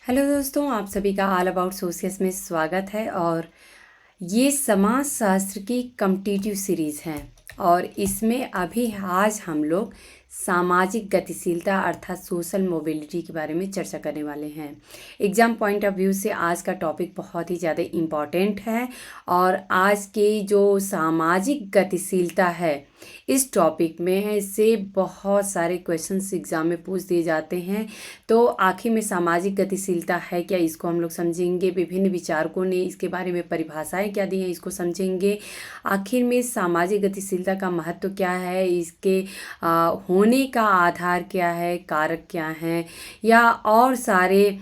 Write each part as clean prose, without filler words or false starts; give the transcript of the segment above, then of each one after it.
Hello दोस्तों, आप सभी का ऑल अबाउट सोसियस में स्वागत है। और ये समाज शास्त्र की कॉम्पिटिटिव सीरीज़ है और इसमें अभी आज हम लोग सामाजिक गतिशीलता अर्थात सोशल मोबिलिटी के बारे में चर्चा करने वाले हैं। एग्ज़ाम पॉइंट ऑफ व्यू से आज का टॉपिक बहुत ही ज़्यादा इम्पॉर्टेंट है और आज की जो सामाजिक गतिशीलता है इस टॉपिक में से बहुत सारे क्वेश्चंस एग्ज़ाम में पूछ दिए जाते हैं। तो आखिर में सामाजिक गतिशीलता है क्या, इसको हम लोग समझेंगे। विभिन्न विचारकों ने इसके बारे में परिभाषाएं क्या दी हैं, इसको समझेंगे। आखिर में सामाजिक गतिशीलता का महत्व क्या है, इसके होने का आधार क्या है, कारक क्या हैं, या और सारे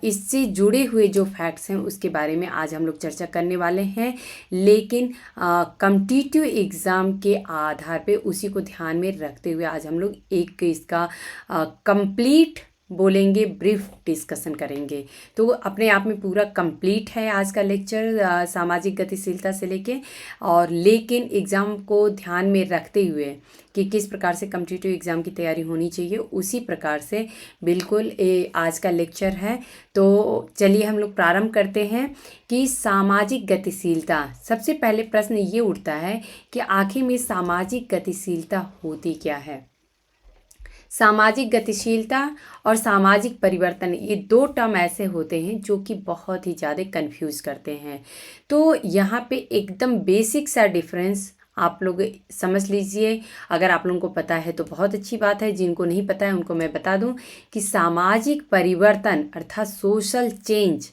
इससे जुड़े हुए जो फैक्ट्स हैं उसके बारे में आज हम लोग चर्चा करने वाले हैं। लेकिन कॉम्पिटिटिव एग्ज़ाम के आधार पे उसी को ध्यान में रखते हुए आज हम लोग एक इसका कंप्लीट बोलेंगे, ब्रीफ डिस्कशन करेंगे। तो अपने आप में पूरा कंप्लीट है आज का लेक्चर सामाजिक गतिशीलता से लेके, और लेकिन एग्ज़ाम को ध्यान में रखते हुए कि किस प्रकार से कॉम्पिटिटिव एग्ज़ाम की तैयारी होनी चाहिए उसी प्रकार से बिल्कुल आज का लेक्चर है। तो चलिए हम लोग प्रारंभ करते हैं कि सामाजिक गतिशीलता। सबसे पहले प्रश्न ये उठता है कि आखिर में सामाजिक गतिशीलता होती क्या है। सामाजिक गतिशीलता और सामाजिक परिवर्तन, ये दो टर्म ऐसे होते हैं जो कि बहुत ही ज़्यादा कंफ्यूज करते हैं। तो यहाँ पे एकदम बेसिक सा डिफरेंस आप लोग समझ लीजिए। अगर आप लोगों को पता है तो बहुत अच्छी बात है, जिनको नहीं पता है उनको मैं बता दूं कि सामाजिक परिवर्तन अर्थात सोशल चेंज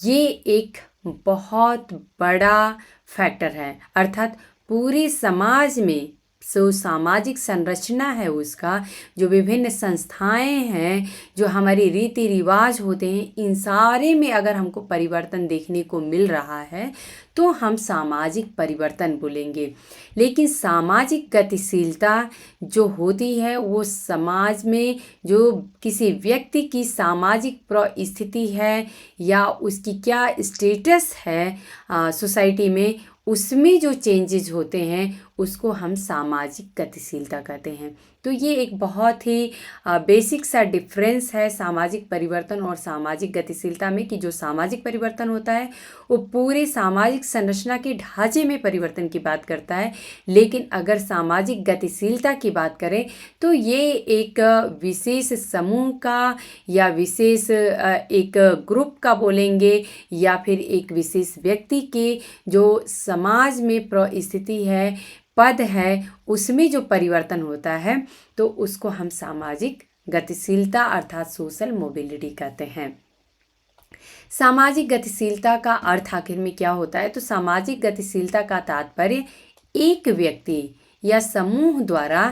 ये एक बहुत बड़ा फैक्टर है। अर्थात पूरे समाज में सामाजिक संरचना है उसका, जो विभिन्न संस्थाएं हैं, जो हमारे रीति रिवाज होते हैं, इन सारे में अगर हमको परिवर्तन देखने को मिल रहा है तो हम सामाजिक परिवर्तन बोलेंगे। लेकिन सामाजिक गतिशीलता जो होती है वो समाज में जो किसी व्यक्ति की सामाजिक परिस्थिति है या उसकी क्या स्टेटस है सोसाइटी में, उसमें जो चेंजेस होते हैं उसको हम सामाजिक गतिशीलता कहते हैं। तो ये एक बहुत ही बेसिक सा डिफरेंस है सामाजिक परिवर्तन और सामाजिक गतिशीलता में, कि जो सामाजिक परिवर्तन होता है वो पूरे सामाजिक संरचना के ढांचे में परिवर्तन की बात करता है। लेकिन अगर सामाजिक गतिशीलता की बात करें तो ये एक विशेष समूह का या विशेष एक ग्रुप का बोलेंगे, या फिर एक विशेष व्यक्ति के जो समाज में परिस्थिति है, पद है, उसमें जो परिवर्तन होता है तो उसको हम सामाजिक गतिशीलता अर्थात सोशल मोबिलिटी कहते हैं। सामाजिक गतिशीलता का अर्थ आखिर में क्या होता है, तो सामाजिक गतिशीलता का तात्पर्य एक व्यक्ति या समूह द्वारा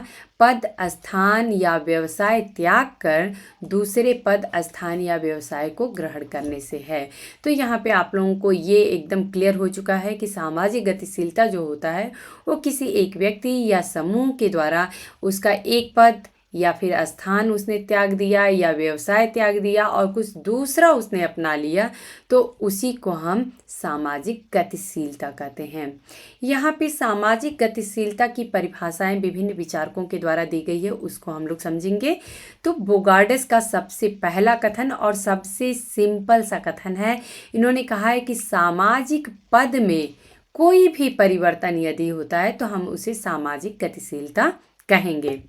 पद, स्थान या व्यवसाय त्याग कर दूसरे पद, स्थान या व्यवसाय को ग्रहण करने से है। तो यहाँ पे आप लोगों को ये एकदम क्लियर हो चुका है कि सामाजिक गतिशीलता जो होता है वो किसी एक व्यक्ति या समूह के द्वारा उसका एक पद या फिर स्थान उसने त्याग दिया या व्यवसाय त्याग दिया और कुछ दूसरा उसने अपना लिया, तो उसी को हम सामाजिक गतिशीलता कहते हैं। यहाँ पे सामाजिक गतिशीलता की परिभाषाएं विभिन्न विचारकों के द्वारा दी गई है, उसको हम लोग समझेंगे। तो बोगार्डस का सबसे पहला कथन और सबसे सिंपल सा कथन है। इन्होंने कहा है कि सामाजिक पद में कोई भी परिवर्तन यदि होता है तो हम उसे सामाजिक गतिशीलता कहेंगे।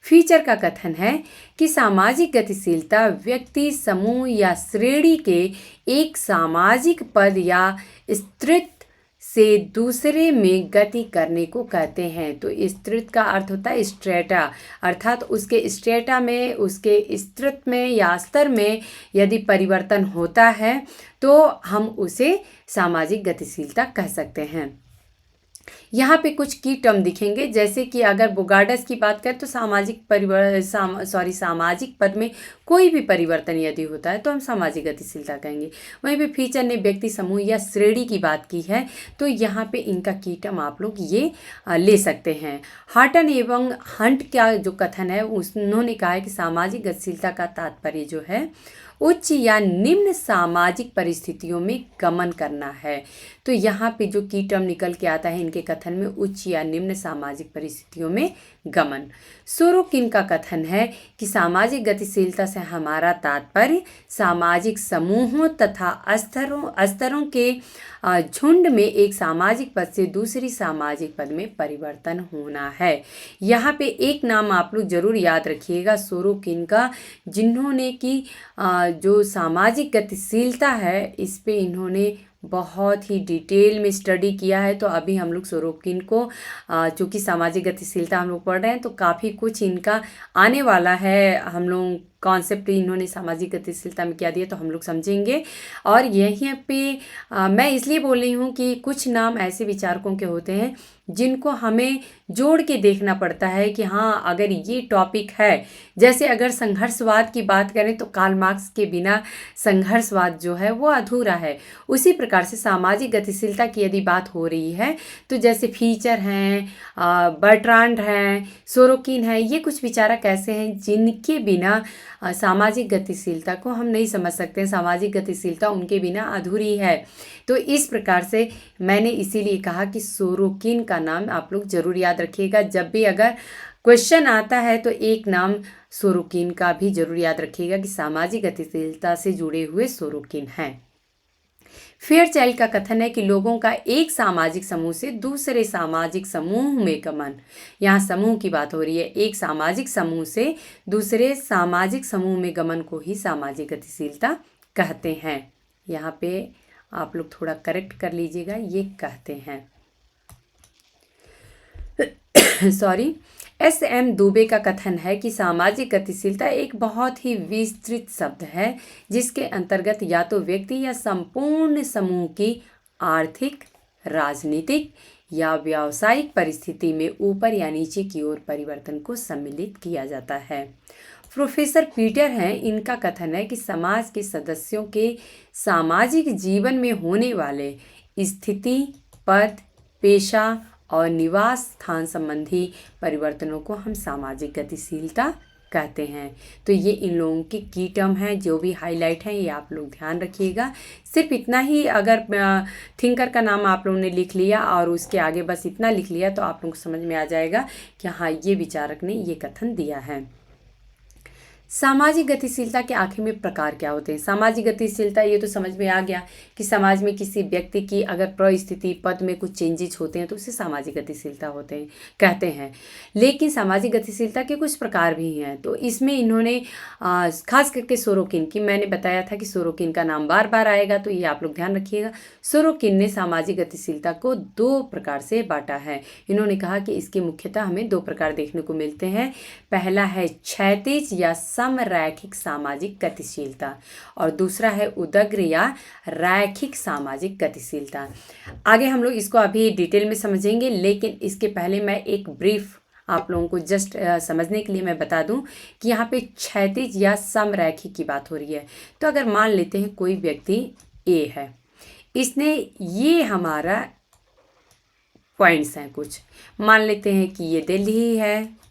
फीचर का कथन है कि सामाजिक गतिशीलता व्यक्ति, समूह या श्रेणी के एक सामाजिक पद या स्थिति से दूसरे में गति करने को कहते हैं। तो स्थिति का अर्थ होता है स्ट्रेटा, अर्थात उसके स्ट्रेटा में, उसके स्थिति में या स्तर में यदि परिवर्तन होता है तो हम उसे सामाजिक गतिशीलता कह सकते हैं। यहाँ पे कुछ की टर्म दिखेंगे, जैसे कि अगर बोगार्डस की बात करें तो सामाजिक पद में कोई भी परिवर्तन यदि होता है तो हम सामाजिक गतिशीलता कहेंगे। वहीं पे फीचर ने व्यक्ति, समूह या श्रेणी की बात की है, तो यहाँ पे इनका की टर्म आप लोग ये ले सकते हैं। हार्टन एवं हंट का जो कथन है उन्होंने कहा है कि सामाजिक गतिशीलता का तात्पर्य जो है उच्च या निम्न सामाजिक परिस्थितियों में गमन करना है। तो यहाँ पे जो की टर्म निकल के आता है इनके कथन में, उच्च या निम्न सामाजिक परिस्थितियों में गमन। सोरोकिन का कथन है कि सामाजिक गतिशीलता से हमारा तात्पर्य सामाजिक समूहों तथा स्तरों के झुंड में एक सामाजिक पद से दूसरी सामाजिक पद में परिवर्तन होना है। यहाँ पे एक नाम आप लोग जरूर याद रखिएगा सोरोकिन का, जिन्होंने कि जो सामाजिक गतिशीलता है इस पे इन्होंने बहुत ही डिटेल में स्टडी किया है। तो अभी हम लोग सोरोकिन को चूँकि सामाजिक गतिशीलता हम लोग पढ़ रहे हैं तो काफ़ी कुछ इनका आने वाला है, हम लोग कॉन्सेप्ट इन्होंने सामाजिक गतिशीलता में क्या दिया तो हम लोग समझेंगे। और यहीं पे मैं इसलिए बोल रही हूँ कि कुछ नाम ऐसे विचारकों के होते हैं जिनको हमें जोड़ के देखना पड़ता है कि हाँ अगर ये टॉपिक है, जैसे अगर संघर्षवाद की बात करें तो कार्ल मार्क्स के बिना संघर्षवाद जो है वो अधूरा है। उसी प्रकार से सामाजिक गतिशीलता की यदि बात हो रही है तो जैसे फीचर हैं, बर्ट्रांड हैं, सोरोकिन हैं, ये कुछ विचारक ऐसे हैं जिनके बिना सामाजिक गतिशीलता को हम नहीं समझ सकते। सामाजिक गतिशीलता उनके बिना अधूरी है। तो इस प्रकार से मैंने इसीलिए कहा कि सोरोकिन का नाम आप लोग जरूर याद रखिएगा। जब भी अगर क्वेश्चन आता है तो एक नाम सोरोकिन का भी जरूर याद रखिएगा कि सामाजिक गतिशीलता से जुड़े हुए सोरोकिन हैं। फेयरचाइल्ड का कथन है कि लोगों का एक सामाजिक समूह से दूसरे सामाजिक समूह में गमन, यहाँ समूह की बात हो रही है, एक सामाजिक समूह से दूसरे सामाजिक समूह में गमन को ही सामाजिक गतिशीलता कहते हैं। यहाँ पे आप लोग थोड़ा करेक्ट कर लीजिएगा, ये कहते हैं सॉरी। एस.एम. दुबे का कथन है कि सामाजिक गतिशीलता एक बहुत ही विस्तृत शब्द है जिसके अंतर्गत या तो व्यक्ति या संपूर्ण समूह की आर्थिक, राजनीतिक या व्यावसायिक परिस्थिति में ऊपर या नीचे की ओर परिवर्तन को सम्मिलित किया जाता है। प्रोफेसर पीटर हैं, इनका कथन है कि समाज के सदस्यों के सामाजिक जीवन में होने वाले स्थिति, पद, पेशा और निवास स्थान संबंधी परिवर्तनों को हम सामाजिक गतिशीलता कहते हैं। तो ये इन लोगों की की टर्म है, जो भी हाईलाइट हैं ये आप लोग ध्यान रखिएगा। सिर्फ इतना ही अगर थिंकर का नाम आप लोगों ने लिख लिया और उसके आगे बस इतना लिख लिया तो आप लोगों को समझ में आ जाएगा कि हाँ ये विचारक ने ये कथन दिया है। सामाजिक गतिशीलता के आखिर में प्रकार क्या होते हैं? सामाजिक गतिशीलता ये तो समझ में आ गया कि समाज में किसी व्यक्ति की अगर परिस्थिति, पद में कुछ चेंजेस होते हैं तो उसे सामाजिक गतिशीलता होते हैं कहते हैं। लेकिन सामाजिक गतिशीलता के कुछ प्रकार भी हैं। तो इसमें इन्होंने खास करके सोरोकिन की, मैंने बताया था कि सोरोकिन का नाम बार बार आएगा तो ये आप लोग ध्यान रखिएगा। सोरोकिन ने सामाजिक गतिशीलता को 2 प्रकार से बांटा है। इन्होंने कहा कि इसके मुख्यतः हमें 2 प्रकार देखने को मिलते हैं। पहला है क्षैतिज या समरैखिक सामाजिक गतिशीलता और दूसरा है उदग्र या रैखिक सामाजिक गतिशीलता। आगे हम लोग इसको अभी डिटेल में समझेंगे, लेकिन इसके पहले मैं एक ब्रीफ आप लोगों को जस्ट समझने के लिए मैं बता दूं कि यहाँ पे क्षैतिज या समरैखिक की बात हो रही है। तो अगर मान लेते हैं कोई व्यक्ति ए है, इसने ये हमारा पॉइंट्स हैं कुछ, मान लेते हैं कि ये दिल्ली है,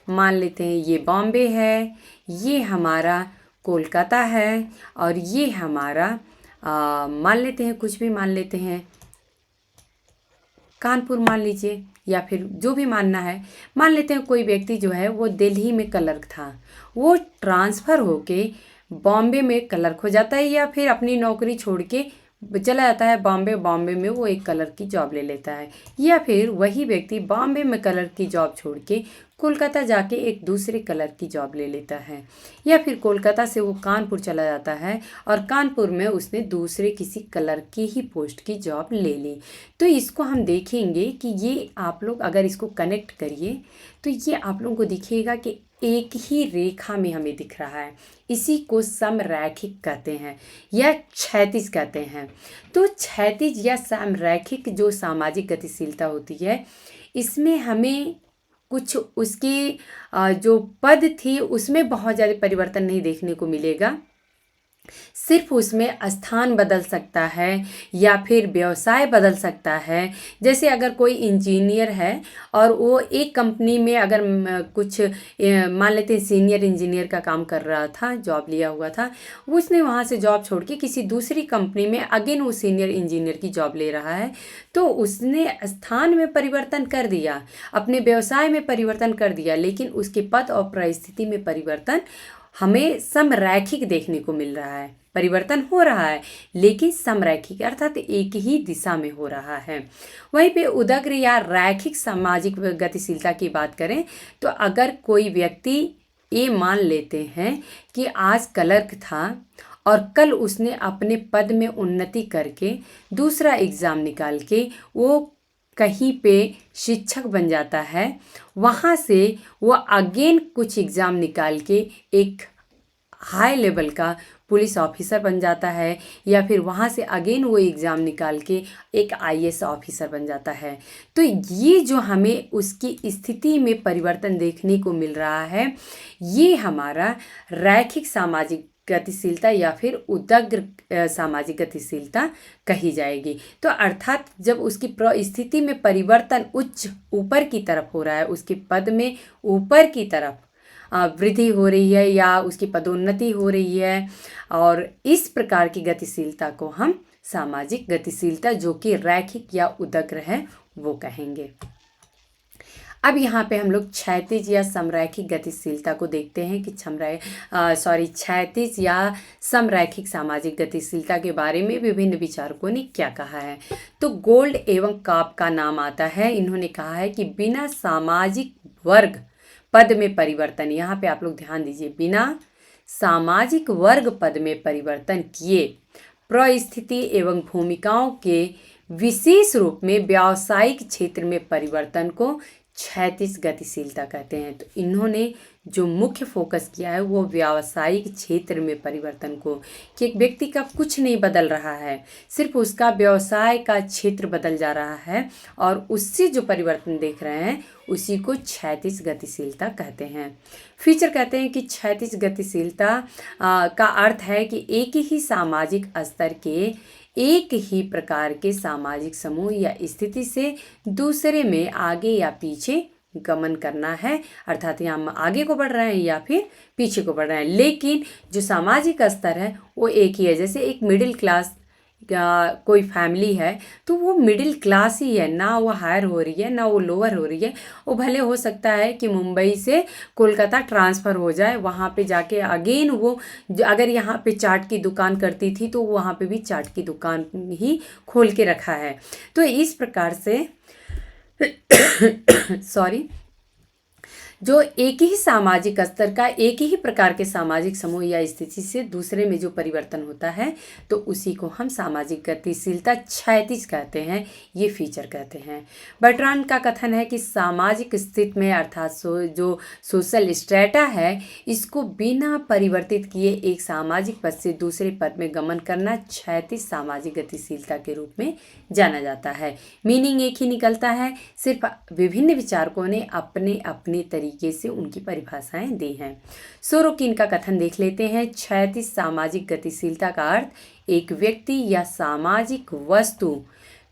मान लेते हैं ये बॉम्बे है, ये हमारा कोलकाता है और ये हमारा मान लेते हैं कुछ भी मान लेते हैं कानपुर मान लीजिए, या फिर जो भी मानना है। मान लेते हैं कोई व्यक्ति जो है वो दिल्ली में क्लर्क था, वो ट्रांसफ़र होके बॉम्बे में क्लर्क हो जाता है या फिर अपनी नौकरी छोड़ के चला जाता है बॉम्बे में वो एक क्लर्क की जॉब ले लेता है, या फिर वही व्यक्ति बॉम्बे में क्लर्क की जॉब छोड़ के कोलकाता जाके एक दूसरे क्लर्क की जॉब ले लेता है, या फिर कोलकाता से वो कानपुर चला जाता है और कानपुर में उसने दूसरे किसी क्लर्क की ही पोस्ट की जॉब ले ली। तो इसको हम देखेंगे कि ये आप लोग अगर इसको कनेक्ट करिए तो ये आप लोगों को दिखेगा कि एक ही रेखा में हमें दिख रहा है। इसी को समरैखिक कहते हैं या क्षैतिज कहते हैं। तो क्षैतिज या समरैखिक जो सामाजिक गतिशीलता होती है, इसमें हमें कुछ उसकी जो पद थी उसमें बहुत ज़्यादा परिवर्तन नहीं देखने को मिलेगा, सिर्फ उसमें स्थान बदल सकता है या फिर व्यवसाय बदल सकता है। जैसे अगर कोई इंजीनियर है और वो एक कंपनी में अगर कुछ मान लेते हैं सीनियर इंजीनियर का काम कर रहा था, जॉब लिया हुआ था, उसने वहाँ से जॉब छोड़ के किसी दूसरी कंपनी में अगेन वो सीनियर इंजीनियर की जॉब ले रहा है, तो उसने स्थान में परिवर्तन कर दिया, अपने व्यवसाय में परिवर्तन कर दिया, लेकिन उसके पद और परिस्थिति में परिवर्तन हमें समरैखिक देखने को मिल रहा है। परिवर्तन हो रहा है लेकिन समरैखिक अर्थात एक ही दिशा में हो रहा है। वहीं पे उदग्र या रैखिक सामाजिक गतिशीलता की बात करें तो अगर कोई व्यक्ति ये मान लेते हैं कि आज क्लर्क था और कल उसने अपने पद में उन्नति करके दूसरा एग्ज़ाम निकाल के वो कहीं पे शिक्षक बन जाता है, वहाँ से वो अगेन कुछ एग्ज़ाम निकाल के एक हाई लेवल का पुलिस ऑफिसर बन जाता है, या फिर वहाँ से अगेन वो एग्ज़ाम निकाल के एक आईएएस ऑफिसर बन जाता है। तो ये जो हमें उसकी स्थिति में परिवर्तन देखने को मिल रहा है, ये हमारा रैखिक सामाजिक गतिशीलता या फिर उदग्र सामाजिक गतिशीलता कही जाएगी। तो अर्थात जब उसकी स्थिति में परिवर्तन उच्च ऊपर की तरफ हो रहा है, उसके पद में ऊपर की तरफ वृद्धि हो रही है या उसकी पदोन्नति हो रही है, और इस प्रकार की गतिशीलता को हम सामाजिक गतिशीलता जो कि रैखिक या उदग्र है वो कहेंगे। अब यहाँ पे हम लोग क्षैतिज या समरैखिक गतिशीलता को देखते हैं कि क्षैतिज या समरैखिक सामाजिक गतिशीलता के बारे में विभिन्न विचारकों ने क्या कहा है। तो गोल्ड एवं काप का नाम आता है। इन्होंने कहा है कि बिना सामाजिक वर्ग पद में परिवर्तन, यहाँ पे आप लोग ध्यान दीजिए, बिना सामाजिक वर्ग पद में परिवर्तन किए परिस्थिति एवं भूमिकाओं के विशेष रूप में व्यावसायिक क्षेत्र में परिवर्तन को क्षैतिज गतिशीलता कहते हैं। तो इन्होंने जो मुख्य फोकस किया है वो व्यावसायिक क्षेत्र में परिवर्तन को, कि एक व्यक्ति का कुछ नहीं बदल रहा है, सिर्फ उसका व्यवसाय का क्षेत्र बदल जा रहा है और उससे जो परिवर्तन देख रहे हैं उसी को क्षैतिज गतिशीलता कहते हैं। फीचर कहते हैं कि क्षैतिज गतिशीलता का अर्थ है कि एक ही सामाजिक स्तर के एक ही प्रकार के सामाजिक समूह या स्थिति से दूसरे में आगे या पीछे गमन करना है, अर्थात यहाँ हम आगे को बढ़ रहे हैं या फिर पीछे को बढ़ रहे हैं, लेकिन जो सामाजिक स्तर है वो एक ही है। जैसे एक मिडिल क्लास कोई फैमिली है तो वो मिडिल क्लास ही है, ना वो हायर हो रही है ना वो लोअर हो रही है। वो भले हो सकता है कि मुंबई से कोलकाता ट्रांसफ़र हो जाए, वहाँ पे जाके अगेन वो अगर यहाँ पे चाट की दुकान करती थी तो वहाँ पे भी चाट की दुकान ही खोल के रखा है। तो इस प्रकार से सॉरी, जो एक ही सामाजिक स्तर का एक ही प्रकार के सामाजिक समूह या स्थिति से दूसरे में जो परिवर्तन होता है तो उसी को हम सामाजिक गतिशीलता क्षैतिज कहते हैं, ये फीचर कहते हैं। बर्ट्रांड का कथन है कि सामाजिक स्थिति में अर्थात जो सोशल स्ट्रेटा है इसको बिना परिवर्तित किए एक सामाजिक पद से दूसरे पद में गमन करना क्षैतिज सामाजिक गतिशीलता के रूप में जाना जाता है। मीनिंग एक ही निकलता है, सिर्फ विभिन्न विचारकों ने अपने अपने तरीके से उनकी परिभाषाएं दी हैं। सोरोकिन का कथन देख लेते हैं। क्षैतिज सामाजिक गतिशीलता का अर्थ एक व्यक्ति या सामाजिक वस्तु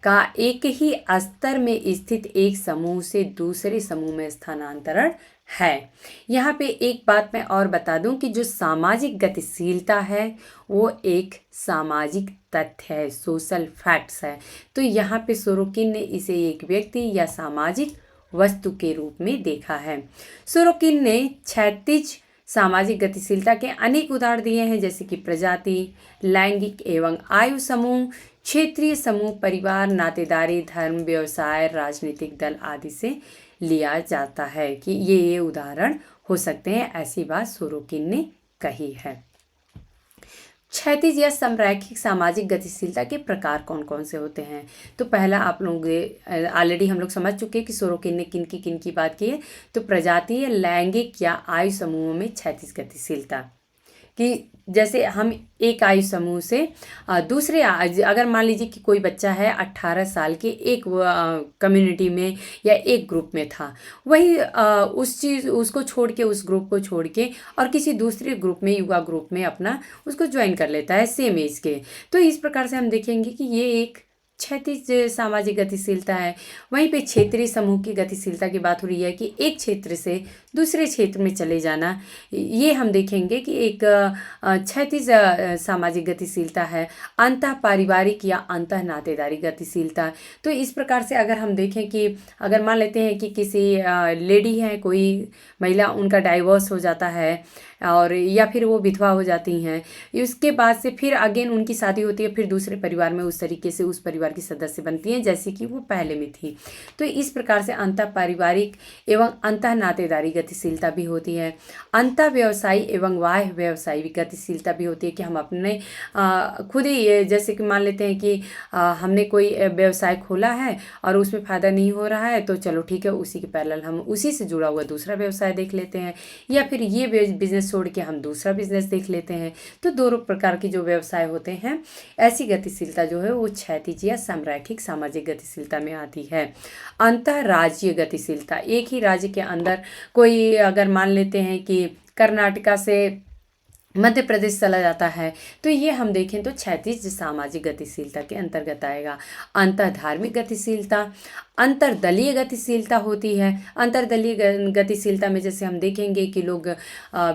का एक ही स्तर में स्थित एक समूह से दूसरे समूह में स्थानांतरण है। यहाँ पे एक बात मैं और बता दूं कि जो सामाजिक गतिशीलता है वो एक सामाजिक तथ्य है, सोशल फैक्ट्स है। तो यहाँ पे सोरोकिन ने इसे एक व्यक्ति या सामाजिक वस्तु के रूप में देखा है। सोरोकिन ने क्षैतिज सामाजिक गतिशीलता के अनेक उदाहरण दिए हैं, जैसे कि प्रजाति, लैंगिक एवं आयु समूह, क्षेत्रीय समूह, परिवार, नातेदारी, धर्म, व्यवसाय, राजनीतिक दल आदि से लिया जाता है कि ये उदाहरण हो सकते हैं। ऐसी बात सोरोकिन ने कही है। क्षैतिज या समरैखिक सामाजिक गतिशीलता के प्रकार कौन कौन से होते हैं? तो पहला आप लोग ऑलरेडी हम लोग समझ चुके हैं कि सोरोकिन ने किन की बात की है। तो प्रजातीय, लैंगिक या आयु समूहों में क्षैतिज गतिशीलता। कि जैसे हम एक आयु समूह से दूसरे अगर मान लीजिए कि कोई बच्चा है 18 साल के एक कम्युनिटी में या एक ग्रुप में था, वही उस चीज़ उसको छोड़ के, उस ग्रुप को छोड़ के और किसी दूसरे ग्रुप में, युवा ग्रुप में अपना उसको ज्वाइन कर लेता है सेम एज के। तो इस प्रकार से हम देखेंगे कि ये एक क्षैतिज सामाजिक गतिशीलता है। वहीं पे क्षेत्रीय समूह की गतिशीलता की बात हो रही है कि एक क्षेत्र से दूसरे क्षेत्र में चले जाना, ये हम देखेंगे कि एक क्षैतिज सामाजिक गतिशीलता है। अंतः पारिवारिक या अंतः नातेदारी गतिशीलता, तो इस प्रकार से अगर हम देखें कि अगर मान लेते हैं कि किसी लेडी है, कोई महिला, उनका डाइवोर्स हो जाता है और या फिर वो विधवा हो जाती हैं, उसके बाद से फिर अगेन उनकी शादी होती है, फिर दूसरे परिवार में उस तरीके से उस परिवार की सदस्य बनती हैं जैसे कि वो पहले में थी। तो इस प्रकार से अंतः पारिवारिक एवं अंतः नातेदारी गतिशीलता भी होती है। अंतः व्यवसायी एवं बाह्य व्यवसायी गतिशीलता भी होती है कि हम अपने खुद ही, जैसे कि मान लेते हैं कि हमने कोई व्यवसाय खोला है और उसमें फ़ायदा नहीं हो रहा है, तो चलो ठीक है, उसी के पैरेलल हम उसी से जुड़ा हुआ दूसरा व्यवसाय देख लेते हैं, या फिर ये बिजनेस छोड़ के हम दूसरा बिजनेस देख लेते हैं। तो दोनों प्रकार की जो व्यवसाय होते हैं, ऐसी गतिशीलता जो है वो क्षैतिज या समरैखिक सामाजिक गतिशीलता में आती है। अंतर्राज्यीय गतिशीलता, एक ही राज्य के अंदर कोई, अगर मान लेते हैं कि कर्नाटका से मध्य प्रदेश चला जाता है, तो ये हम देखें तो क्षैतिज सामाजिक गतिशीलता के अंतर्गत आएगा। अंतर धार्मिक गतिशीलता, अंतरदलीय गतिशीलता होती है। अंतरदलीय गतिशीलता में जैसे हम देखेंगे कि लोग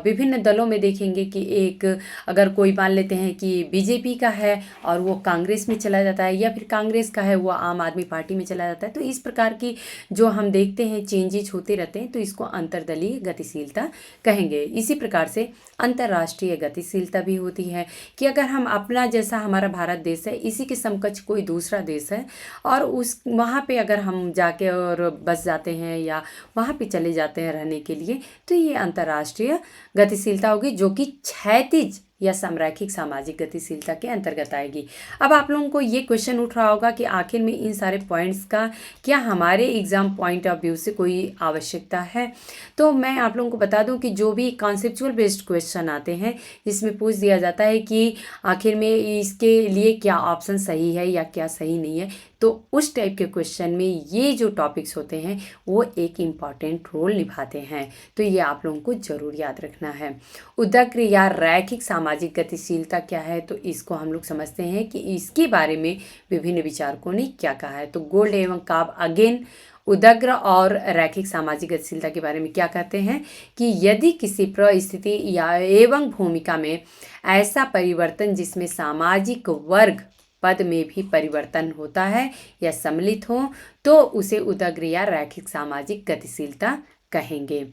विभिन्न दलों में देखेंगे कि एक, अगर कोई मान लेते हैं कि बीजेपी का है और वो कांग्रेस में चला जाता है, या फिर कांग्रेस का है वो आम आदमी पार्टी में चला जाता है, तो इस प्रकार की जो हम देखते हैं चेंजेज होते रहते हैं, तो इसको अंतरदलीय गतिशीलता कहेंगे। इसी प्रकार से अंतर्राष्ट्रीय गतिशीलता भी होती है कि अगर हम अपना, जैसा हमारा भारत देश है, इसी के समकक्ष कोई दूसरा देश है और उस वहाँ पे अगर हम जाके और बस जाते हैं या वहाँ पे चले जाते हैं रहने के लिए, तो ये अंतर्राष्ट्रीय गतिशीलता होगी, जो कि क्षैतिज या समरैखिक सामाजिक गतिशीलता के अंतर्गत आएगी। अब आप लोगों को ये क्वेश्चन उठ रहा होगा कि आखिर में इन सारे पॉइंट्स का क्या हमारे एग्जाम पॉइंट ऑफ व्यू से कोई आवश्यकता है? तो मैं आप लोगों को बता दूं कि जो भी कॉन्सेप्चुअल बेस्ड क्वेश्चन आते हैं, जिसमें पूछ दिया जाता है कि आखिर में इसके लिए क्या ऑप्शन सही है या क्या सही नहीं है, तो उस टाइप के क्वेश्चन में ये जो टॉपिक्स होते हैं वो एक इम्पॉर्टेंट रोल निभाते हैं। तो ये आप लोगों को ज़रूर याद रखना है। उदग्र या रैखिक सामाजिक गतिशीलता क्या है, तो इसको हम लोग समझते हैं कि इसके बारे में विभिन्न विचारकों ने क्या कहा है। तो गोल्ड एवं काब अगेन उदग्र और रैखिक सामाजिक गतिशीलता के बारे में क्या कहते हैं कि यदि किसी परिस्थिति या एवं भूमिका में ऐसा परिवर्तन जिसमें सामाजिक वर्ग पद में भी परिवर्तन होता है या सम्मिलित हो, तो उसे उदग्र या रैखिक सामाजिक गतिशीलता कहेंगे।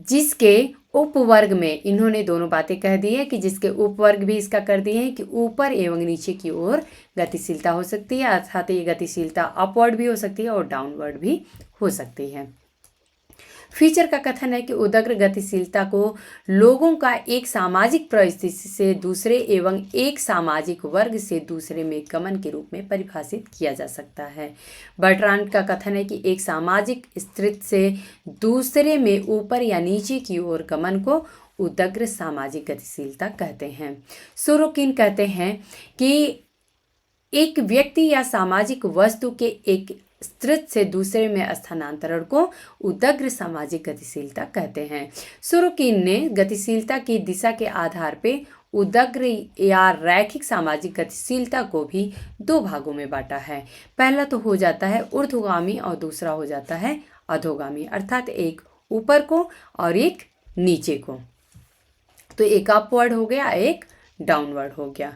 जिसके उपवर्ग में, इन्होंने दोनों बातें कह दी है कि जिसके उपवर्ग भी इसका कर दिए हैं कि ऊपर एवं नीचे की ओर गतिशीलता हो सकती है, अर्थात ये गतिशीलता अपवर्ड भी हो सकती है और डाउनवर्ड भी हो सकती है। फीचर का कथन है कि उदग्र गतिशीलता को लोगों का एक सामाजिक परिस्थिति से दूसरे एवं एक सामाजिक वर्ग से दूसरे में गमन के रूप में परिभाषित किया जा सकता है। बर्ट्रांड का कथन है कि एक सामाजिक स्थिति से दूसरे में ऊपर या नीचे की ओर गमन को उदग्र सामाजिक गतिशीलता कहते हैं। सोरोकिन कहते हैं कि एक व्यक्ति या सामाजिक वस्तु के एक स्थिति से दूसरे में स्थानांतरण को उदग्र सामाजिक गतिशीलता कहते हैं। सोरोकिन ने गतिशीलता की दिशा के आधार पे उदग्र या रैखिक सामाजिक गतिशीलता को भी दो भागों में बांटा है। पहला तो हो जाता है ऊर्ध्वगामी और दूसरा हो जाता है अधोगामी, अर्थात एक ऊपर को और एक नीचे को। तो एक अपवर्ड हो गया, एक डाउनवर्ड हो गया।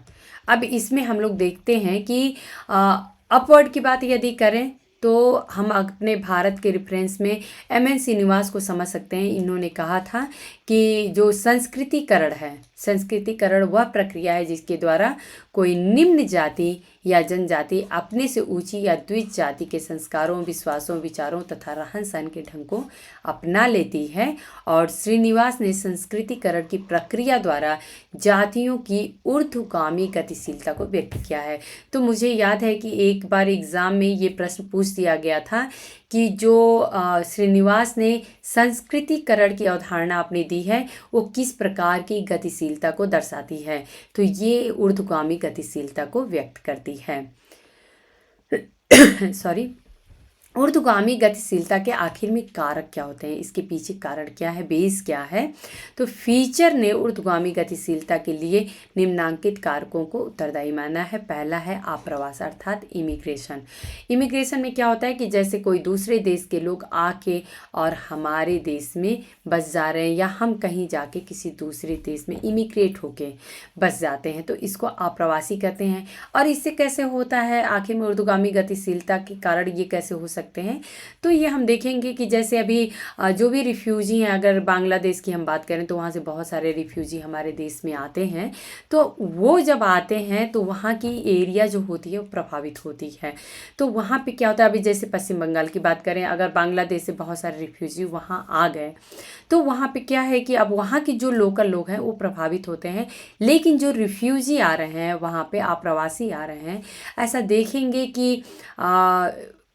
अब इसमें हम लोग देखते हैं कि अपवर्ड की बात यदि करें तो हम अपने भारत के रेफरेंस में एम.एन. श्रीनिवास को समझ सकते हैं। इन्होंने कहा था कि जो संस्कृतिकरण है, संस्कृतिकरण वह प्रक्रिया है जिसके द्वारा कोई निम्न जाति या जनजाति अपने से ऊंची या द्विज जाति के संस्कारों, विश्वासों, विचारों तथा रहन सहन के ढंग को अपना लेती है। और श्रीनिवास ने संस्कृतिकरण की प्रक्रिया द्वारा जातियों की ऊर्ध्वगामी गतिशीलता को व्यक्त किया है। तो मुझे याद है कि एक बार एग्जाम में ये प्रश्न पूछ दिया गया था कि जो श्रीनिवास ने संस्कृतिकरण की अवधारणा अपनी दी है वो किस प्रकार की गतिशीलता को दर्शाती है। तो ये ऊर्ध्वगामी गतिशीलता को व्यक्त करती है। सॉरी। ऊर्ध्वगामी गतिशीलता के आखिर में कारक क्या होते हैं, इसके पीछे कारण क्या है, बेस क्या है। तो फीचर ने ऊर्ध्वगामी गतिशीलता के लिए निम्नांकित कारकों को उत्तरदायी माना है। पहला है आप्रवास अर्थात इमिग्रेशन। इमिग्रेशन में क्या होता है कि जैसे कोई दूसरे देश के लोग आके और हमारे देश में बस जा रहे हैं, या हम कहीं जाके किसी दूसरे देश में इमिग्रेट होके बस जाते हैं, तो इसको आप्रवासी कहते हैं। और इससे कैसे होता है, आखिर में ऊर्ध्वगामी गतिशीलता के कारण ये कैसे हो सकते हैं। तो ये हम देखेंगे कि जैसे अभी जो भी रिफ्यूजी हैं, अगर बांग्लादेश की हम बात करें तो वहाँ से बहुत सारे रिफ्यूजी हमारे देश में आते हैं। तो वो जब आते हैं तो वहाँ की एरिया जो होती है वो प्रभावित होती है। तो वहाँ पे क्या होता है, अभी जैसे पश्चिम बंगाल की बात करें, अगर बांग्लादेश से बहुत सारे रिफ्यूजी वहाँ आ गए तो वहाँ पे क्या है कि अब वहाँ के जो लोकल लोग हैं वो प्रभावित होते हैं, लेकिन जो रिफ्यूजी आ रहे हैं वहाँ पे, आप्रवासी आ रहे हैं, ऐसा देखेंगे कि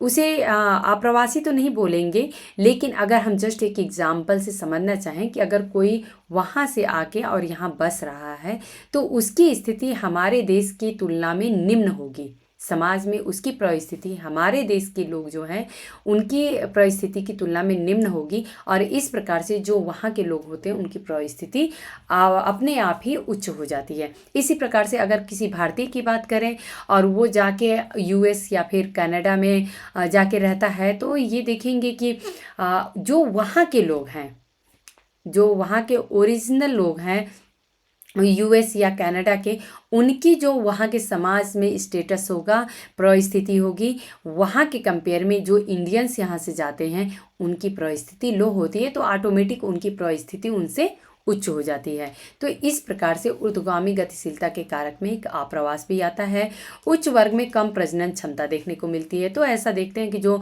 उसे आप्रवासी तो नहीं बोलेंगे, लेकिन अगर हम जस्ट एक एग्जाम्पल से समझना चाहें कि अगर कोई वहाँ से आके और यहाँ बस रहा है तो उसकी स्थिति हमारे देश की तुलना में निम्न होगी। समाज में उसकी परिस्थिति हमारे देश के लोग जो हैं उनकी परिस्थिति की तुलना में निम्न होगी, और इस प्रकार से जो वहाँ के लोग होते हैं उनकी परिस्थिति अपने आप ही उच्च हो जाती है। इसी प्रकार से अगर किसी भारतीय की बात करें और वो जाके यूएस या फिर कनाडा में जाके रहता है, तो ये देखेंगे कि जो वहाँ के लोग हैं, जो वहाँ के ओरिजिनल लोग हैं यूएस या कनाडा के, उनकी जो वहाँ के समाज में स्टेटस होगा, परिस्थिति होगी, वहाँ के कंपेयर में जो इंडियंस यहाँ से जाते हैं उनकी परिस्थिति लो होती है, तो ऑटोमेटिक उनकी परिस्थिति उनसे उच्च हो जाती है। तो इस प्रकार से ऊर्ध्वगामी गतिशीलता के कारक में एक आप्रवास भी आता है। उच्च वर्ग में कम प्रजनन क्षमता देखने को मिलती है। तो ऐसा देखते हैं कि जो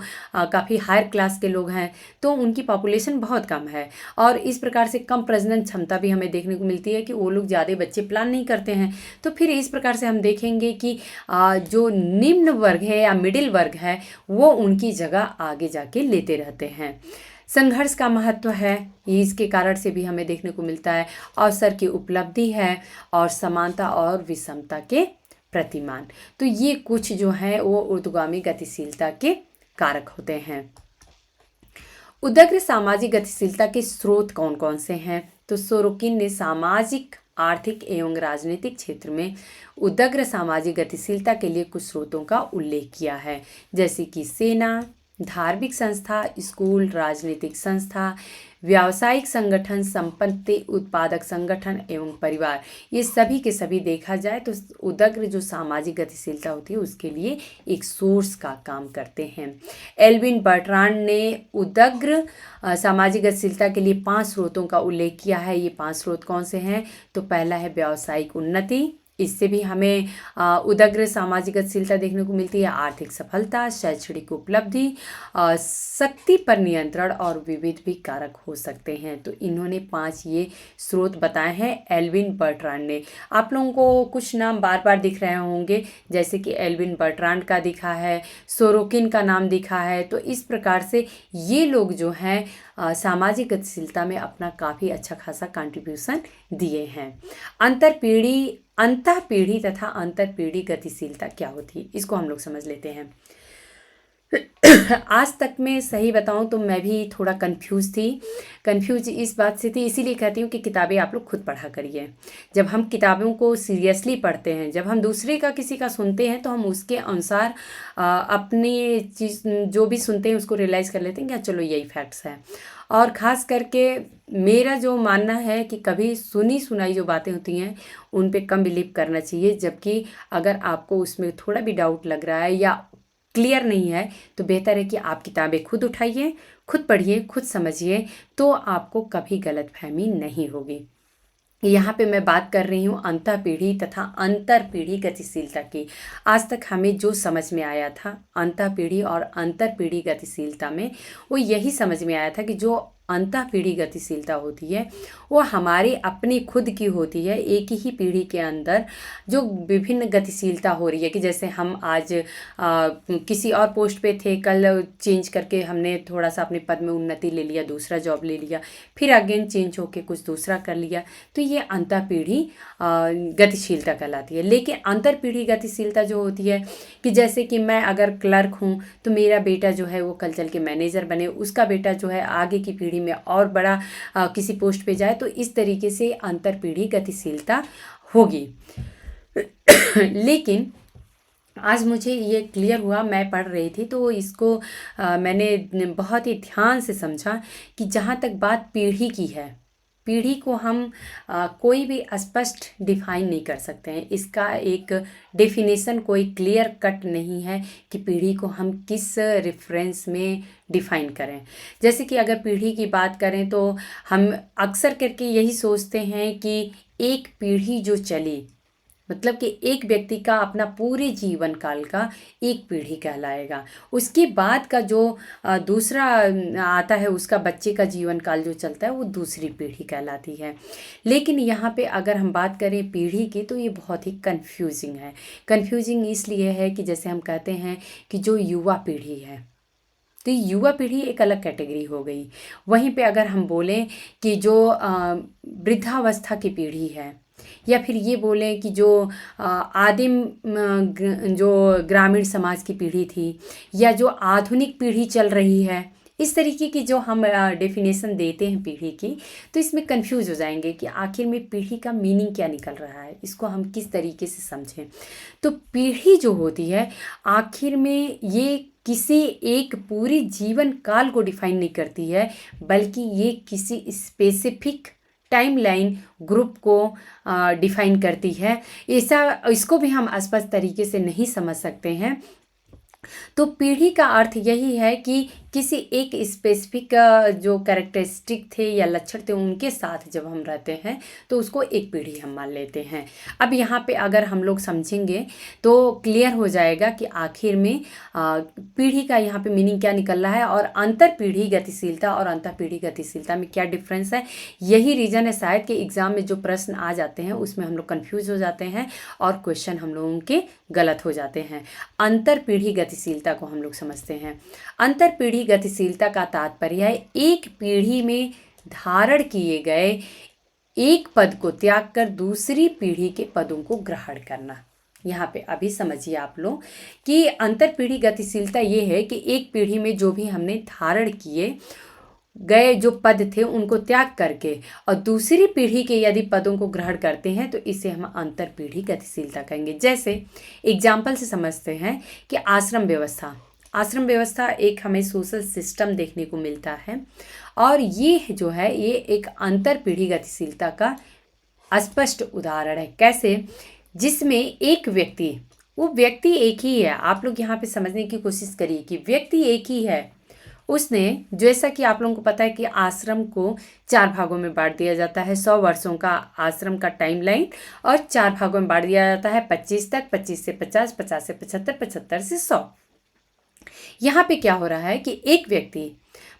काफ़ी हायर क्लास के लोग हैं तो उनकी पॉपुलेशन बहुत कम है, और इस प्रकार से कम प्रजनन क्षमता भी हमें देखने को मिलती है कि वो लोग ज़्यादा बच्चे प्लान नहीं करते हैं। तो फिर इस प्रकार से हम देखेंगे कि जो निम्न वर्ग है या मिडिल वर्ग है वो उनकी जगह आगे जाके लेते रहते हैं। संघर्ष का महत्व है, इसके कारण से भी हमें देखने को मिलता है। अवसर की उपलब्धि है और समानता और विषमता के प्रतिमान। तो ये कुछ जो है वो ऊर्ध्वगामी गतिशीलता के कारक होते हैं। उदग्र सामाजिक गतिशीलता के स्रोत कौन कौन से हैं? तो सोरोकिन ने सामाजिक, आर्थिक एवं राजनीतिक क्षेत्र में उदग्र सामाजिक गतिशीलता के लिए कुछ स्रोतों का उल्लेख किया है, जैसे कि सेना, धार्मिक संस्था, स्कूल, राजनीतिक संस्था, व्यावसायिक संगठन, संपत्ति उत्पादक संगठन एवं परिवार। ये सभी के सभी देखा जाए तो उदग्र जो सामाजिक गतिशीलता होती है उसके लिए एक सोर्स का काम करते हैं। एल्विन बर्ट्रांड ने उदग्र सामाजिक गतिशीलता के लिए 5 स्रोतों का उल्लेख किया है। ये 5 स्रोत कौन से हैं? तो पहला है व्यावसायिक उन्नति, इससे भी हमें उदग्र सामाजिक गतिशीलता देखने को मिलती है। आर्थिक सफलता, शैक्षणिक उपलब्धि, शक्ति पर नियंत्रण और विविध भी कारक हो सकते हैं। तो इन्होंने 5 ये स्रोत बताए हैं एल्विन बर्ट्रांड ने। आप लोगों को कुछ नाम बार बार दिख रहे होंगे, जैसे कि एल्विन बर्ट्रांड का दिखा है, सोरोकिन का नाम दिखा है। तो इस प्रकार से ये लोग जो हैं सामाजिक गतिशीलता में अपना काफ़ी अच्छा खासा कंट्रीब्यूशन दिए हैं। अंतःपीढ़ी तथा अंतरपीढ़ी गतिशीलता क्या होती है, इसको हम लोग समझ लेते हैं। आज तक मैं सही बताऊं तो मैं भी थोड़ा कंफ्यूज इस बात से थी, इसीलिए कहती हूँ कि किताबें आप लोग खुद पढ़ा करिए। जब हम किताबों को सीरियसली पढ़ते हैं, जब हम दूसरे का किसी का सुनते हैं, तो हम उसके अनुसार अपनी चीज़ जो भी सुनते हैं उसको रियलाइज़ कर लेते हैं कि चलो यही फैक्ट्स हैं। और ख़ास करके मेरा जो मानना है कि कभी सुनी सुनाई जो बातें होती हैं उन पे कम बिलीव करना चाहिए, जबकि अगर आपको उसमें थोड़ा भी डाउट लग रहा है या क्लियर नहीं है तो बेहतर है कि आप किताबें खुद उठाइए, खुद पढ़िए, खुद समझिए, तो आपको कभी गलतफहमी नहीं होगी। यहाँ पे मैं बात कर रही हूँ अंतःपीढ़ी तथा अंतरपीढ़ी गतिशीलता की। आज तक हमें जो समझ में आया था अंतःपीढ़ी और अंतरपीढ़ी गतिशीलता में, वो यही समझ में आया था कि जो अंतःपीढ़ी गतिशीलता होती है वो हमारी अपनी खुद की होती है। एक ही पीढ़ी के अंदर जो विभिन्न गतिशीलता हो रही है कि जैसे हम आज किसी और पोस्ट पे थे, कल चेंज करके हमने थोड़ा सा अपने पद में उन्नति ले लिया, दूसरा जॉब ले लिया, फिर अगेन चेंज होके कुछ दूसरा कर लिया, तो ये अंतःपीढ़ी गतिशीलता कहलाती है। लेकिन अंतरपीढ़ी गतिशीलता जो होती है कि जैसे कि मैं अगर क्लर्क हूँ तो मेरा बेटा जो है वो कल चल के मैनेजर बने, उसका बेटा जो है आगे की पीढ़ी में और बड़ा किसी पोस्ट पे जाए, तो इस तरीके से अंतरपीढ़ी गतिशीलता होगी। लेकिन आज मुझे ये क्लियर हुआ, मैं पढ़ रही थी तो इसको मैंने बहुत ही ध्यान से समझा कि जहाँ तक बात पीढ़ी की है, पीढ़ी को हम कोई भी स्पष्ट डिफाइन नहीं कर सकते हैं। इसका एक डेफिनेशन कोई क्लियर कट नहीं है कि पीढ़ी को हम किस रेफरेंस में डिफाइन करें। जैसे कि अगर पीढ़ी की बात करें तो हम अक्सर करके यही सोचते हैं कि एक पीढ़ी जो चली, मतलब कि एक व्यक्ति का अपना पूरे जीवन काल का एक पीढ़ी कहलाएगा। उसके बाद का जो दूसरा आता है, उसका बच्चे का जीवन काल जो चलता है वो दूसरी पीढ़ी कहलाती है। लेकिन यहाँ पे अगर हम बात करें पीढ़ी की तो ये बहुत ही कंफ्यूजिंग है। कंफ्यूजिंग इसलिए है कि जैसे हम कहते हैं कि जो युवा पीढ़ी है, तो युवा पीढ़ी एक अलग कैटेगरी हो गई। वहीं पे अगर हम बोलें कि जो वृद्धावस्था की पीढ़ी है, या फिर ये बोलें कि जो आदिम जो ग्रामीण समाज की पीढ़ी थी, या जो आधुनिक पीढ़ी चल रही है, इस तरीके की जो हम डेफिनेशन देते हैं पीढ़ी की, तो इसमें कंफ्यूज हो जाएंगे कि आखिर में पीढ़ी का मीनिंग क्या निकल रहा है, इसको हम किस तरीके से समझें। तो पीढ़ी जो होती है आखिर में ये किसी एक पूरी जीवन काल को डिफाइन नहीं करती है, बल्कि ये किसी स्पेसिफिक टाइमलाइन ग्रुप को डिफाइन करती है। इसको भी हम स्पष्ट तरीके से नहीं समझ सकते हैं। तो पीढ़ी का अर्थ यही है कि किसी एक स्पेसिफिक जो कैरेक्टरिस्टिक थे या लक्षण थे उनके साथ जब हम रहते हैं तो उसको एक पीढ़ी हम मान लेते हैं। अब यहाँ पे अगर हम लोग समझेंगे तो क्लियर हो जाएगा कि आखिर में पीढ़ी का यहाँ पे मीनिंग क्या निकल रहा है और अंतर पीढ़ी गतिशीलता और अंतःपीढ़ी गतिशीलता में क्या डिफरेंस है। यही रीज़न है शायद कि एग्ज़ाम में जो प्रश्न आ जाते हैं उसमें हम लोग कन्फ्यूज हो जाते हैं और क्वेश्चन हम लोगों के गलत हो जाते हैं। अंतर पीढ़ी गतिशीलता को हम लोग समझते हैं। अंतर पीढ़ी गतिशीलता का तात्पर्य है एक पीढ़ी में धारण किए गए एक पद को त्याग कर दूसरी पीढ़ी के पदों को ग्रहण करना। यहाँ पे अभी समझिए आप लोग कि अंतर पीढ़ी गतिशीलता ये है कि एक पीढ़ी में जो भी हमने धारण किए गए जो पद थे उनको त्याग करके और दूसरी पीढ़ी के यदि पदों को ग्रहण करते हैं तो इसे हम अंतर पीढ़ी गतिशीलता कहेंगे। जैसे एग्जाम्पल से समझते हैं कि आश्रम व्यवस्था एक हमें सोशल सिस्टम देखने को मिलता है और ये जो है ये एक अंतर पीढ़ी गतिशीलता का स्पष्ट उदाहरण है। कैसे? जिसमें एक व्यक्ति, वो व्यक्ति एक ही है। आप लोग यहाँ पे समझने की कोशिश करिए कि व्यक्ति एक ही है। उसने, जैसा कि आप लोगों को पता है कि आश्रम को 4 भागों में बांट दिया जाता है। 100 वर्षों का आश्रम का टाइमलाइन और 4 भागों में बांट दिया जाता है 25 तक, 25 से 50, 50 से 75, 75 से 100। यहाँ पे क्या हो रहा है कि एक व्यक्ति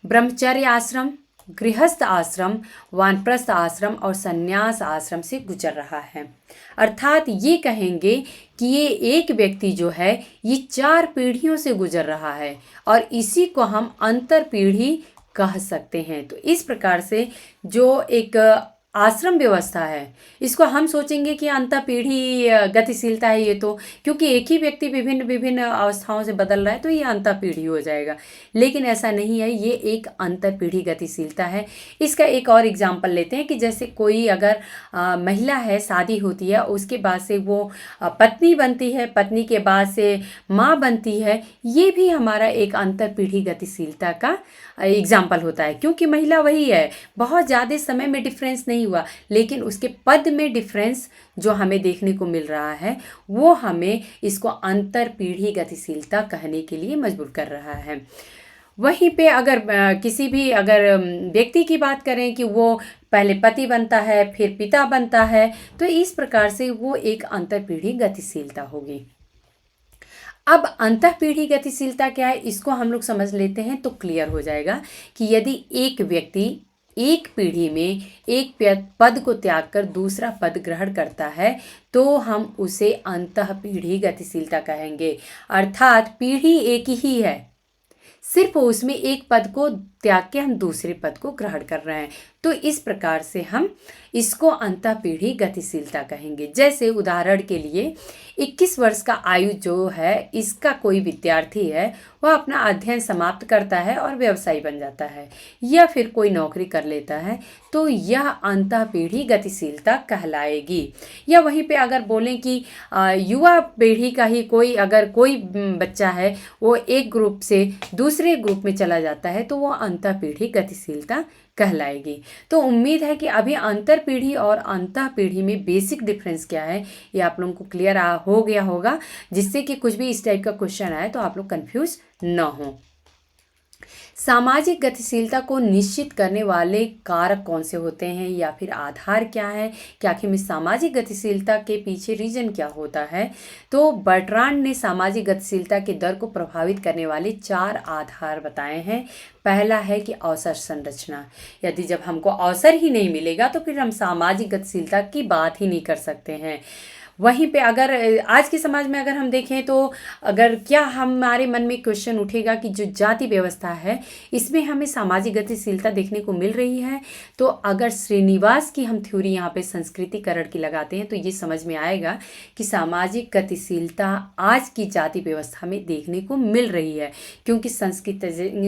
ब्रह्मचर्य आश्रम, गृहस्थ आश्रम, वानप्रस्थ आश्रम और संन्यास आश्रम से गुजर रहा है। अर्थात ये कहेंगे कि ये एक व्यक्ति जो है ये 4 पीढ़ियों से गुजर रहा है और इसी को हम अंतर पीढ़ी कह सकते हैं। तो इस प्रकार से जो एक आश्रम व्यवस्था है इसको हम सोचेंगे कि अंतःपीढ़ी गतिशीलता है ये, तो क्योंकि एक ही व्यक्ति विभिन्न विभिन्न अवस्थाओं से बदल रहा है तो ये अंतःपीढ़ी हो जाएगा। लेकिन ऐसा नहीं है, ये एक अंतःपीढ़ी गतिशीलता है। इसका एक और एग्जांपल लेते हैं कि जैसे कोई अगर महिला है, शादी होती है, उसके बाद से वो पत्नी बनती है, पत्नी के बाद से माँ बनती है, ये भी हमारा एक अंतःपीढ़ी गतिशीलता का एग्जाम्पल होता है। क्योंकि महिला वही है, बहुत ज़्यादा समय में डिफरेंस नहीं हुआ, लेकिन उसके पद में डिफरेंस जो हमें देखने को मिल रहा है वो हमें इसको अंतर पीढ़ी गतिशीलता कहने के लिए मजबूर कर रहा है। वहीं पे अगर किसी भी अगर व्यक्ति की बात करें कि वो पहले पति बनता है फिर पिता बनता है, तो इस प्रकार से वो एक अंतर पीढ़ी गतिशीलता होगी। अब अंतःपीढ़ी गतिशीलता क्या है, इसको हम लोग समझ लेते हैं तो क्लियर हो जाएगा कि यदि एक व्यक्ति एक पीढ़ी में एक पद को त्याग कर दूसरा पद ग्रहण करता है तो हम उसे अंतःपीढ़ी गतिशीलता कहेंगे। अर्थात पीढ़ी एक ही है, सिर्फ उसमें एक पद को त्याग के हम दूसरे पद को ग्रहण कर रहे हैं, तो इस प्रकार से हम इसको अंतःपीढ़ी गतिशीलता कहेंगे। जैसे उदाहरण के लिए 21 वर्ष का आयु जो है इसका कोई विद्यार्थी है, वह अपना अध्ययन समाप्त करता है और व्यवसायी बन जाता है या फिर कोई नौकरी कर लेता है, तो यह अंतःपीढ़ी गतिशीलता कहलाएगी। या वहीं पे अगर बोलें कि युवा पीढ़ी का ही कोई बच्चा है, वो एक ग्रुप से दूसरे ग्रुप में चला जाता है, तो वो अंतःपीढ़ी गतिशीलता कहलाएगी। तो उम्मीद है कि अभी अंतरपीढ़ी और अंतःपीढ़ी में बेसिक डिफरेंस क्या है ये आप लोगों को क्लियर हो गया होगा, जिससे कि कुछ भी इस टाइप का क्वेश्चन आए तो आप लोग कंफ्यूज न हो। सामाजिक गतिशीलता को निश्चित करने वाले कारक कौन से होते हैं या फिर आधार क्या है कि आखिर में सामाजिक गतिशीलता के पीछे रीजन क्या होता है। तो बर्ट्रांड ने सामाजिक गतिशीलता के दर को प्रभावित करने वाले 4 आधार बताए हैं। पहला है कि अवसर संरचना, यदि जब हमको अवसर ही नहीं मिलेगा तो फिर हम सामाजिक गतिशीलता की बात ही नहीं कर सकते हैं। वहीं पे अगर आज के समाज में अगर हम देखें तो अगर क्या हमारे मन में क्वेश्चन उठेगा कि जो जाति व्यवस्था है इसमें हमें सामाजिक गतिशीलता देखने को मिल रही है, तो अगर श्रीनिवास की हम थ्योरी यहाँ पे संस्कृतिकरण की लगाते हैं तो ये समझ में आएगा कि सामाजिक गतिशीलता आज की जाति व्यवस्था में देखने को मिल रही है, क्योंकि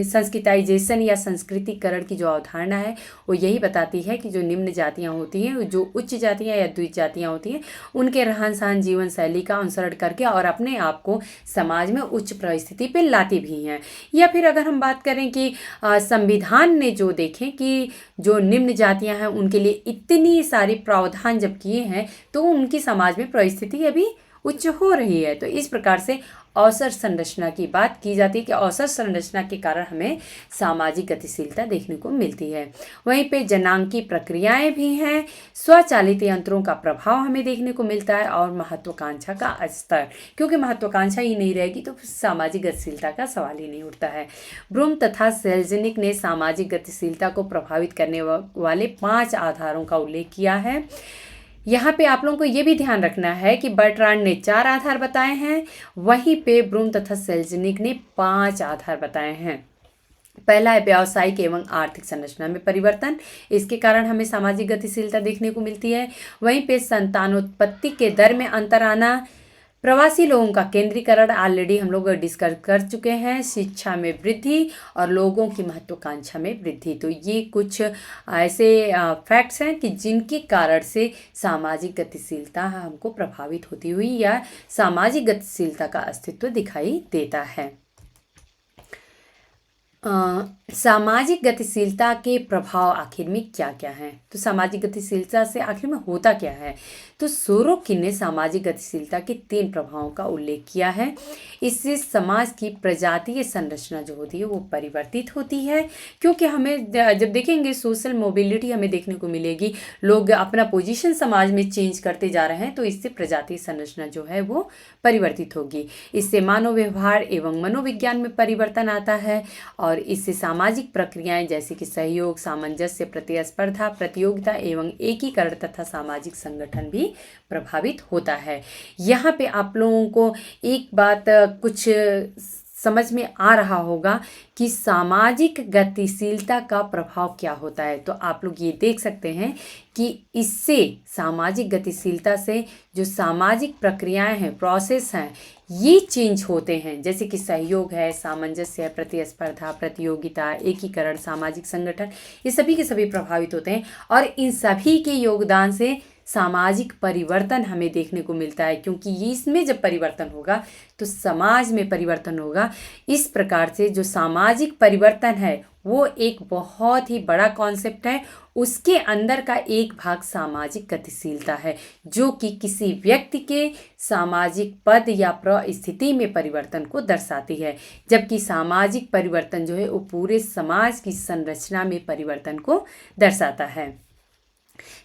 संस्कृताइजेशन या संस्कृतिकरण की जो अवधारणा है वो यही बताती है कि जो निम्न जातियाँ होती हैं, जो उच्च जातियाँ या द्विज जातियाँ होती हैं, उनके रहन सहन जीवन शैली का अनुसरण करके और अपने आप को समाज में उच्च परिस्थिति पे लाती भी हैं। या फिर अगर हम बात करें कि संविधान ने जो देखें कि जो निम्न जातियां हैं उनके लिए इतनी सारी प्रावधान जब किए हैं तो उनकी समाज में परिस्थिति अभी उच्च हो रही है। तो इस प्रकार से अवसर संरचना की बात की जाती है कि अवसर संरचना के कारण हमें सामाजिक गतिशीलता देखने को मिलती है। वहीं पे जनांकी प्रक्रियाएं भी हैं, स्वचालित यंत्रों का प्रभाव हमें देखने को मिलता है और महत्वाकांक्षा का स्तर, क्योंकि महत्वाकांक्षा ही नहीं रहेगी तो सामाजिक गतिशीलता का सवाल ही नहीं उठता है। ब्रूम तथा सेल्जनिक ने सामाजिक गतिशीलता को प्रभावित करने वाले 5 आधारों का उल्लेख किया है। यहाँ पे आप लोगों को ये भी ध्यान रखना है कि बर्ट्रांड ने 4 आधार बताए हैं, वहीं पे ब्रूम तथा सेल्जनिक ने 5 आधार बताए हैं। पहला है व्यावसायिक एवं आर्थिक संरचना में परिवर्तन, इसके कारण हमें सामाजिक गतिशीलता देखने को मिलती है। वहीं पे संतानोत्पत्ति के दर में अंतर आना, प्रवासी लोगों का केंद्रीकरण ऑलरेडी हम लोग डिस्कस कर चुके हैं, शिक्षा में वृद्धि और लोगों की महत्वाकांक्षा में वृद्धि। तो ये कुछ ऐसे फैक्ट्स हैं कि जिनके कारण से सामाजिक गतिशीलता हमको प्रभावित होती हुई या सामाजिक गतिशीलता का अस्तित्व दिखाई देता है। सामाजिक गतिशीलता के प्रभाव आखिर में क्या क्या हैं, तो सामाजिक गतिशीलता से आखिर में होता क्या है। तो सोरोकिन ने सामाजिक गतिशीलता के 3 प्रभावों का उल्लेख किया है। इससे समाज की प्रजातीय संरचना जो होती है वो परिवर्तित होती है, क्योंकि हमें जब देखेंगे सोशल मोबिलिटी हमें देखने को मिलेगी, लोग अपना पोजीशन समाज में चेंज करते जा रहे हैं, तो इससे प्रजातीय संरचना जो है वो परिवर्तित होगी। इससे मानव व्यवहार एवं मनोविज्ञान में परिवर्तन आता है और इससे सामाजिक प्रक्रियाएं जैसे कि सहयोग, सामंजस्य, प्रतिस्पर्धा, प्रतियोगिता एवं एकीकरण तथा सामाजिक संगठन भी प्रभावित होता है। यहाँ पे आप लोगों को एक बात कुछ समझ में आ रहा होगा कि सामाजिक गतिशीलता का प्रभाव क्या होता है। तो आप लोग ये देख सकते हैं कि इससे सामाजिक गतिशीलता से जो सामाजिक प्रक्रियाएं हैं, प्रोसेस हैं, ये चेंज होते हैं, जैसे कि सहयोग है, सामंजस्य है, प्रतिस्पर्धा, प्रतियोगिता, एकीकरण, सामाजिक संगठन, ये सभी के सभी प्रभावित होते हैं और इन सभी के योगदान से सामाजिक परिवर्तन हमें देखने को मिलता है, क्योंकि इसमें जब परिवर्तन होगा तो समाज में परिवर्तन होगा। इस प्रकार से जो सामाजिक परिवर्तन है वो एक बहुत ही बड़ा कॉन्सेप्ट है, उसके अंदर का एक भाग सामाजिक गतिशीलता है, जो कि किसी व्यक्ति के सामाजिक पद या परिस्थिति में परिवर्तन को दर्शाती है, जबकि सामाजिक परिवर्तन जो है वो पूरे समाज की संरचना में परिवर्तन को दर्शाता है।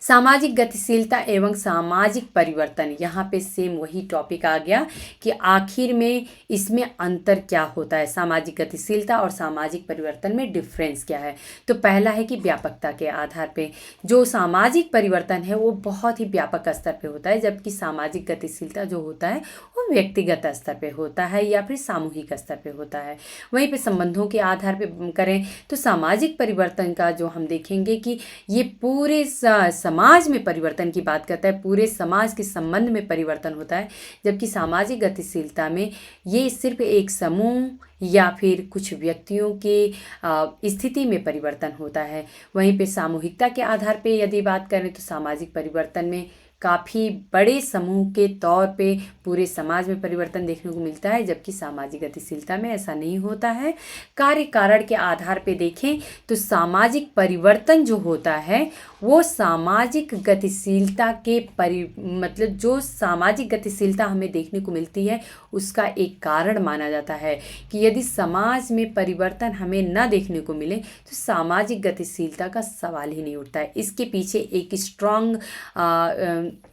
सामाजिक गतिशीलता एवं सामाजिक परिवर्तन, यहाँ पे सेम वही टॉपिक आ गया कि आखिर में इसमें अंतर क्या होता है, सामाजिक गतिशीलता और सामाजिक परिवर्तन में डिफरेंस क्या है। तो पहला है कि व्यापकता के आधार पे जो सामाजिक परिवर्तन है वो बहुत ही व्यापक स्तर पे होता है, जबकि सामाजिक गतिशीलता जो होता है वो व्यक्तिगत स्तर पे होता है या फिर सामूहिक स्तर पे होता है। वहीं पे संबंधों के आधार पे करें तो सामाजिक परिवर्तन का जो हम देखेंगे कि ये पूरे समाज में परिवर्तन की बात करता है, पूरे समाज के संबंध में परिवर्तन होता है, जबकि सामाजिक गतिशीलता में ये सिर्फ एक समूह या फिर कुछ व्यक्तियों के स्थिति में परिवर्तन होता है। वहीं पे सामूहिकता के आधार पे यदि बात करें तो सामाजिक परिवर्तन में काफ़ी बड़े समूह के तौर पे पूरे समाज में परिवर्तन देखने को मिलता है, जबकि सामाजिक गतिशीलता में ऐसा नहीं होता है। कार्य कारण के आधार पे देखें तो सामाजिक परिवर्तन जो होता है वो सामाजिक गतिशीलता के मतलब जो सामाजिक गतिशीलता हमें देखने को मिलती है उसका एक कारण माना जाता है कि यदि समाज में परिवर्तन हमें न देखने को मिले तो सामाजिक गतिशीलता का सवाल ही नहीं उठता है। इसके पीछे एक स्ट्रॉन्ग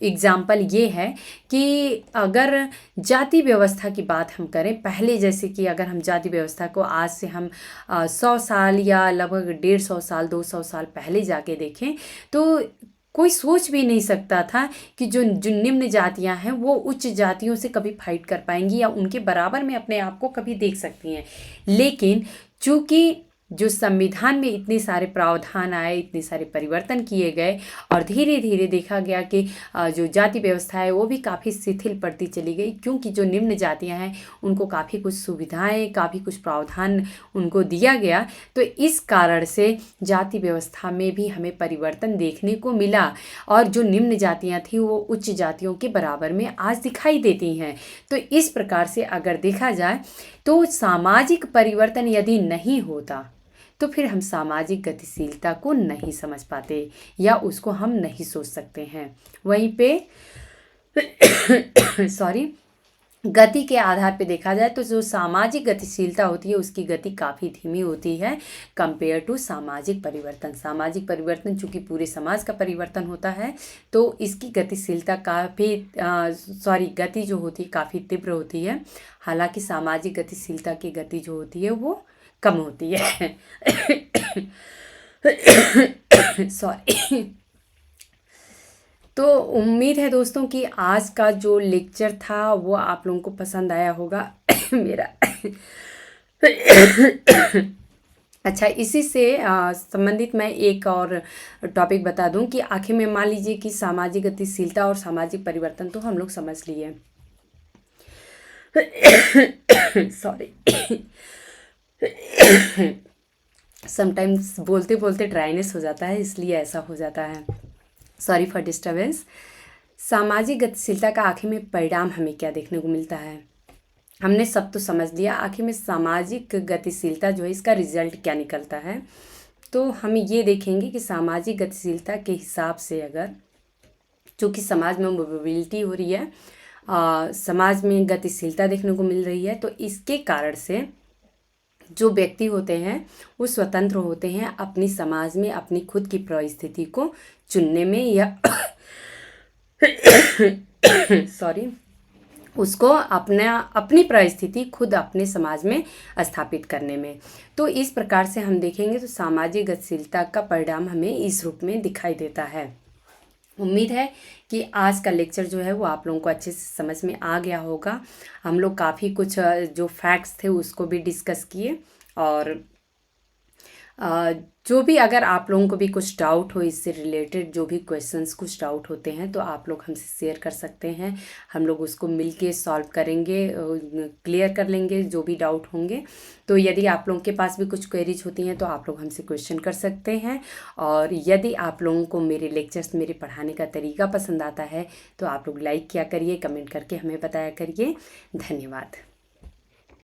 एग्जाम्पल ये है कि अगर जाति व्यवस्था की बात हम करें, पहले जैसे कि अगर हम जाति व्यवस्था को आज से हम 100 साल या लगभग 150 साल 200 साल पहले जाके देखें तो कोई सोच भी नहीं सकता था कि जो निम्न जातियां हैं वो उच्च जातियों से कभी फाइट कर पाएंगी या उनके बराबर में अपने आप को कभी देख सकती हैं। लेकिन चूँकि जो संविधान में इतने सारे प्रावधान आए, इतने सारे परिवर्तन किए गए और धीरे धीरे देखा गया कि जो जाति व्यवस्था है वो भी काफ़ी शिथिल पड़ती चली गई, क्योंकि जो निम्न जातियां हैं उनको काफ़ी कुछ सुविधाएं, काफ़ी कुछ प्रावधान उनको दिया गया। तो इस कारण से जाति व्यवस्था में भी हमें परिवर्तन देखने को मिला और जो निम्न जातियाँ थीं वो उच्च जातियों के बराबर में आज दिखाई देती हैं। तो इस प्रकार से अगर देखा जाए तो सामाजिक परिवर्तन यदि नहीं होता तो फिर हम सामाजिक गतिशीलता को नहीं समझ पाते या उसको हम नहीं सोच सकते हैं। वहीं पे गति के आधार पे देखा जाए तो जो सामाजिक गतिशीलता होती है उसकी गति काफ़ी धीमी होती है कंपेयर टू सामाजिक परिवर्तन। सामाजिक परिवर्तन चूँकि पूरे समाज का परिवर्तन होता है तो इसकी गतिशीलता गति जो होती है काफ़ी तीव्र होती है। हालांकि सामाजिक गतिशीलता की गति जो होती है वो कम होती है। तो उम्मीद है दोस्तों कि आज का जो लेक्चर था वो आप लोगों को पसंद आया होगा। मेरा अच्छा, इसी से संबंधित मैं एक और टॉपिक बता दूं कि आखिर में मान लीजिए कि सामाजिक गतिशीलता और सामाजिक परिवर्तन तो हम लोग समझ लिए। सॉरी, समटाइम्स बोलते बोलते ड्राइनेस हो जाता है, इसलिए ऐसा हो जाता है। Sorry for disturbance. सामाजिक गतिशीलता का आखिर में परिणाम हमें क्या देखने को मिलता है? हमने सब तो समझ लिया, आखिर में सामाजिक गतिशीलता जो है इसका रिजल्ट क्या निकलता है। तो हम ये देखेंगे कि सामाजिक गतिशीलता के हिसाब से अगर चूँकि समाज में मोबिलिटी हो रही है, समाज में गतिशीलता देखने को मिल रही है, तो इसके कारण से जो व्यक्ति होते हैं वो स्वतंत्र होते हैं अपनी समाज में अपनी खुद की परिस्थिति को चुनने में या उसको अपनी परिस्थिति खुद अपने समाज में स्थापित करने में। तो इस प्रकार से हम देखेंगे तो सामाजिक गतिशीलता का परिणाम हमें इस रूप में दिखाई देता है। उम्मीद है कि आज का लेक्चर जो है वो आप लोगों को अच्छे से समझ में आ गया होगा। हम लोग काफ़ी कुछ जो फैक्ट्स थे उसको भी डिस्कस किए और जो भी अगर आप लोगों को भी कुछ डाउट हो इससे रिलेटेड, जो भी क्वेश्चंस कुछ डाउट होते हैं तो आप लोग हमसे शेयर कर सकते हैं। हम लोग उसको मिलके सॉल्व करेंगे, क्लियर कर लेंगे जो भी डाउट होंगे। तो यदि आप लोगों के पास भी कुछ क्वेरीज होती हैं तो आप लोग हमसे क्वेश्चन कर सकते हैं। और यदि आप लोगों को मेरे लेक्चर्स, मेरे पढ़ाने का तरीका पसंद आता है तो आप लोग लाइक किया करिए, कमेंट करके हमें बताया करिए। धन्यवाद।